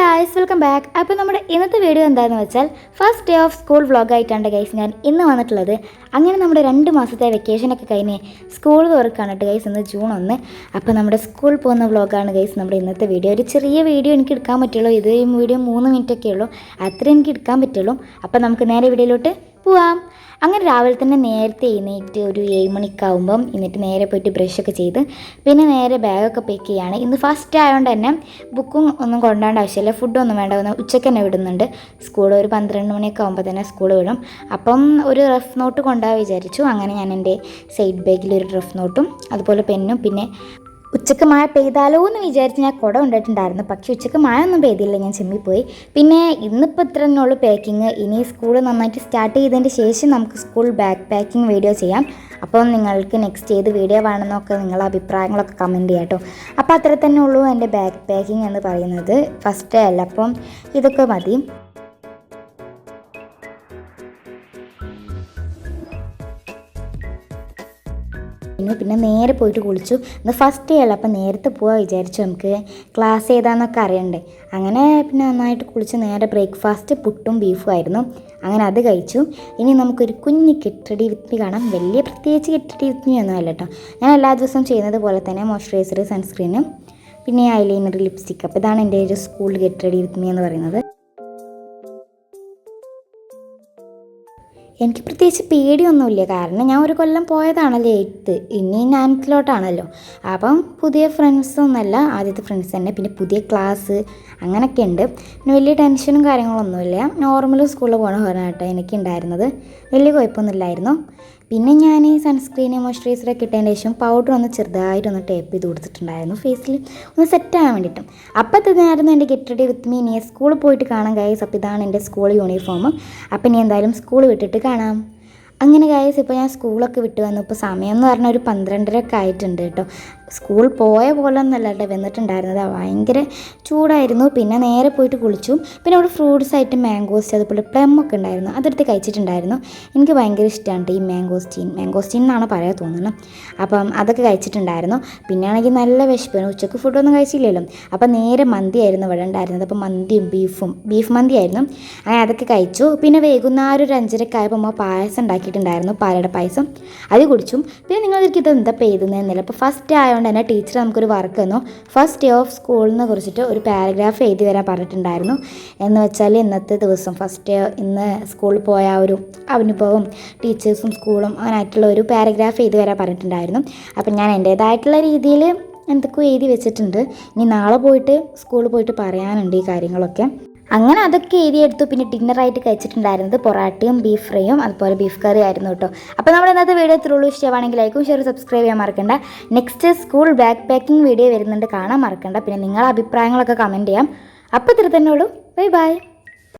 Guys, welcome back. അപ്പോൾ നമ്മുടെ ഇന്നത്തെ വീഡിയോ എന്താണെന്ന് വെച്ചാൽ ഫസ്റ്റ് ഡേ ഓഫ് സ്കൂൾ വ്ളോഗായിട്ടാണ് ഗൈസ് ഞാൻ ഇന്ന് വന്നിട്ടുള്ളത്. അങ്ങനെ നമ്മുടെ 2 മാസത്തെ വെക്കേഷനൊക്കെ കഴിഞ്ഞ് സ്കൂൾ തുറക്കാണ് കേട്ടോ ഗൈസ്. ഇന്ന് ജൂൺ 1. അപ്പോൾ നമ്മുടെ സ്കൂൾ പോകുന്ന വ്ളോഗാണ് ഗൈസ് നമ്മുടെ ഇന്നത്തെ വീഡിയോ. ഒരു ചെറിയ വീഡിയോ എനിക്ക് എടുക്കാൻ പറ്റുള്ളൂ. ഇത് ഈ വീഡിയോ 3 മിനിറ്റൊക്കെ ഉള്ളൂ, അത്രേ എനിക്ക് എടുക്കാൻ പറ്റുള്ളൂ. അപ്പോൾ നമുക്ക് നേരെ വീഡിയോയിലോട്ട് പോവാം. അങ്ങനെ രാവിലെ തന്നെ നേരത്തെ എഴുന്നേറ്റ് ഒരു 7 മണിക്കാവുമ്പം എന്നിട്ട് നേരെ പോയിട്ട് ബ്രഷൊക്കെ ചെയ്ത് പിന്നെ നേരെ ബാഗൊക്കെ പാക്ക് ചെയ്യുകയാണ്. ഇന്ന് ഫസ്റ്റ് ആയതുകൊണ്ട് തന്നെ ബുക്കും ഒന്നും കൊണ്ടുപോകേണ്ട ആവശ്യമില്ല, ഫുഡൊന്നും വേണ്ട, ഉച്ചയ്ക്ക് തന്നെ വിടുന്നുണ്ട്. സ്കൂൾ ഒരു 12 മണിയൊക്കെ ആകുമ്പോൾ തന്നെ സ്കൂൾ വിടും. അപ്പം ഒരു റഫ് നോട്ട് കൊണ്ടുപോകാൻ വിചാരിച്ചു. അങ്ങനെ ഞാൻ എൻ്റെ സൈഡ് ബാഗിൽ ഒരു റഫ് നോട്ടും അതുപോലെ പെന്നും, പിന്നെ ഉച്ചക്ക് മഴ പെയ്താലോ എന്ന് വിചാരിച്ച് ഞാൻ കുട കൊണ്ടിട്ടുണ്ടായിരുന്നു. പക്ഷേ ഉച്ചക്ക് മഴ ഒന്നും പെയ്തില്ല, ഞാൻ ചെമ്മിപ്പോയി. പിന്നെ ഇന്നിപ്പോൾ ഇത്ര തന്നെയുള്ളൂ പാക്കിങ്. ഇനി സ്കൂൾ നന്നായിട്ട് സ്റ്റാർട്ട് ചെയ്തതിൻ്റെ ശേഷം നമുക്ക് സ്കൂൾ ബാഗ് പാക്കിംഗ് വീഡിയോ ചെയ്യാം. അപ്പം നിങ്ങൾക്ക് നെക്സ്റ്റ് ഏത് വീഡിയോ വേണമെന്നൊക്കെ നിങ്ങളുടെ അഭിപ്രായങ്ങളൊക്കെ കമൻറ്റ് ചെയ്യാം കേട്ടോ. അപ്പോൾ അത്ര തന്നെ ഉള്ളൂ എൻ്റെ ബാഗ് പാക്കിംഗ് എന്ന് പറയുന്നത്. ഫസ്റ്റ് ഡേ അല്ല, അപ്പം ഇതൊക്കെ മതി. പിന്നെ നേരെ പോയിട്ട് കുളിച്ചു. ഇന്ന് ഫസ്റ്റ് ഡേ അല്ല, അപ്പം നേരത്തെ പോകാൻ വിചാരിച്ചു, നമുക്ക് ക്ലാസ് ഏതാണെന്നൊക്കെ അറിയണ്ടേ. അങ്ങനെ പിന്നെ നന്നായിട്ട് കുളിച്ച് നേരെ ബ്രേക്ക്ഫാസ്റ്റ് പുട്ടും ബീഫും ആയിരുന്നു. അങ്ങനെ അത് കഴിച്ചു. ഇനി നമുക്കൊരു കുഞ്ഞ് കെട്ടടി വിത്ത് കാണാം. വലിയ പ്രത്യേകിച്ച് കെട്ടടി വിത്ത് ഒന്നും അല്ല കേട്ടോ. ഞാൻ എല്ലാ ദിവസവും ചെയ്യുന്നത് പോലെ തന്നെ മോയ്സ്ചറൈസർ, സൺസ്ക്രീനും പിന്നെ ഐലൈനർ, ലിപ്സ്റ്റിക്ക്. അപ്പോൾ ഇതാണ് എൻ്റെ ഒരു സ്കൂൾ കെട്ടടി വിത്ത് എന്ന് പറയുന്നത്. എനിക്ക് പ്രത്യേകിച്ച് പേടിയൊന്നുമില്ല, കാരണം ഞാൻ ഒരു കൊല്ലം പോയതാണല്ലോ 8th, ഇനി 9th അപ്പം പുതിയ ഫ്രണ്ട്സൊന്നുമല്ല, ആദ്യത്തെ ഫ്രണ്ട്സ് തന്നെ. പിന്നെ പുതിയ ക്ലാസ് അങ്ങനെയൊക്കെ ഉണ്ട്. പിന്നെ വലിയ ടെൻഷനും കാര്യങ്ങളൊന്നുമില്ല. നോർമൽ സ്കൂളിൽ പോകണ പറഞ്ഞാട്ടോ എനിക്കുണ്ടായിരുന്നത്. വലിയ കുഴപ്പമൊന്നുമില്ലായിരുന്നു. പിന്നെ ഞാൻ സൺസ്ക്രീൻ, മോയ്സ്ചറൈസറൊക്കെ ഇട്ടതിന് ശേഷം പൗഡർ ഒന്ന് ചെറുതായിട്ടൊന്ന് ടേപ്പ് ചെയ്ത് കൊടുത്തിട്ടുണ്ടായിരുന്നു ഫേസിൽ ഒന്ന് സെറ്റാകാൻ വേണ്ടിയിട്ട്. അപ്പോൾ ഇതായിരുന്നു എൻ്റെ ഗെറ്റ് റെഡി വിത്ത് മീ. ഇനി സ്കൂളിൽ പോയിട്ട് കാണാം ഗൈസ്. അപ്പോൾ ഇതാണ് എൻ്റെ സ്കൂൾ യൂണിഫോം. അപ്പോൾ ഇനി എന്തായാലും സ്കൂൾ വിട്ടിട്ട് കാണാം. അങ്ങനെ ഗൈസ്, ഇപ്പോൾ ഞാൻ സ്കൂളൊക്കെ വിട്ട് വന്നു. ഇപ്പോൾ സമയം എന്ന് പറഞ്ഞാൽ ഒരു 12:30 ആയിട്ടുണ്ട് കേട്ടോ. സ്കൂൾ പോയ പോലെ ഒന്നല്ല കേട്ടോ വന്നിട്ടുണ്ടായിരുന്നത്, ഭയങ്കര ചൂടായിരുന്നു. പിന്നെ നേരെ പോയിട്ട് കുളിച്ചു. പിന്നെ അവിടെ ഫ്രൂട്ട്സ് ആയിട്ട് മാംഗോസ്റ്റ് അതുപോലെ പ്ലം ഒക്കെ ഉണ്ടായിരുന്നു, അതെടുത്ത് കഴിച്ചിട്ടുണ്ടായിരുന്നു. എനിക്ക് ഭയങ്കര ഇഷ്ടമാണ് ഈ മാംഗോസ്റ്റീൻ എന്നാണ് പറയാൻ തോന്നുന്നത്. അപ്പം അതൊക്കെ കഴിച്ചിട്ടുണ്ടായിരുന്നു. പിന്നെ ആണെങ്കിൽ നല്ല വിശപ്പാണ്, ഉച്ചക്ക് ഫുഡൊന്നും കഴിച്ചില്ലല്ലോ. അപ്പം നേരെ മന്തിയായിരുന്നു ഇവിടെ ഉണ്ടായിരുന്നത്. അപ്പം മന്തിയും ബീഫ് മന്തിയായിരുന്നു. അങ്ങനെ അതൊക്കെ കഴിച്ചു. പിന്നെ വൈകുന്നേരം ഒരു 5:30 ആയപ്പോൾ പായസം ഉണ്ടാക്കിയിട്ടുണ്ടായിരുന്നു, പാലട പായസം. അത് കുടിച്ചു. പിന്നെ നിങ്ങൾക്ക് ഇത് എന്താ പെയ്തുന്നതെന്നില്ല. അപ്പോൾ ഫസ്റ്റ് ആയതുകൊണ്ട് തന്നെ ടീച്ചർ നമുക്കൊരു വർക്ക് തന്നു. ഫസ്റ്റ് ഡേ ഓഫ് സ്കൂളിനെ കുറിച്ചിട്ട് ഒരു പാരഗ്രാഫ് എഴുതി വരാൻ പറഞ്ഞിട്ടുണ്ടായിരുന്നു. എന്ന് വെച്ചാൽ ഇന്നത്തെ ദിവസം ഫസ്റ്റ് ഡേ, ഇന്ന് സ്കൂളിൽ പോയ ഒരു അനുഭവം, ടീച്ചേഴ്സും സ്കൂളും അങ്ങനെയായിട്ടുള്ള ഒരു പാരഗ്രാഫ് എഴുതി വരാൻ പറഞ്ഞിട്ടുണ്ടായിരുന്നു. അപ്പം ഞാൻ എൻ്റേതായിട്ടുള്ള രീതിയിൽ എന്തൊക്കെയോ എഴുതി വെച്ചിട്ടുണ്ട്. ഇനി നാളെ പോയിട്ട് സ്കൂളിൽ പോയിട്ട് പറയാനുണ്ട് ഈ കാര്യങ്ങളൊക്കെ. അങ്ങനെ അതൊക്കെ എഴുതിയെടുത്തു. പിന്നെ ഡിന്നറായിട്ട് കഴിച്ചിട്ടുണ്ടായിരുന്നത് പൊറാട്ടയും ബീഫ് ഫ്രൈയും അതുപോലെ ബീഫ് കറി ആയിരുന്നു കേട്ടോ. അപ്പോൾ നമ്മുടെ ഇന്നത്തെ വീഡിയോ ഇത്രയുള്ളൂ. ഇഷ്ടമാണെങ്കിൽ ലൈക്കും ഷെയർ സബ്സ്ക്രൈബ് ചെയ്യാൻ മറക്കണ്ട. Next school bag packing video വരുന്നുണ്ട്, കാണാൻ മറക്കണ്ട. പിന്നെ നിങ്ങളുടെ അഭിപ്രായങ്ങളൊക്കെ കമൻറ്റ് ചെയ്യാം. അപ്പോൾ ഇത്ര തന്നെ ഉള്ളൂ. Bye bye.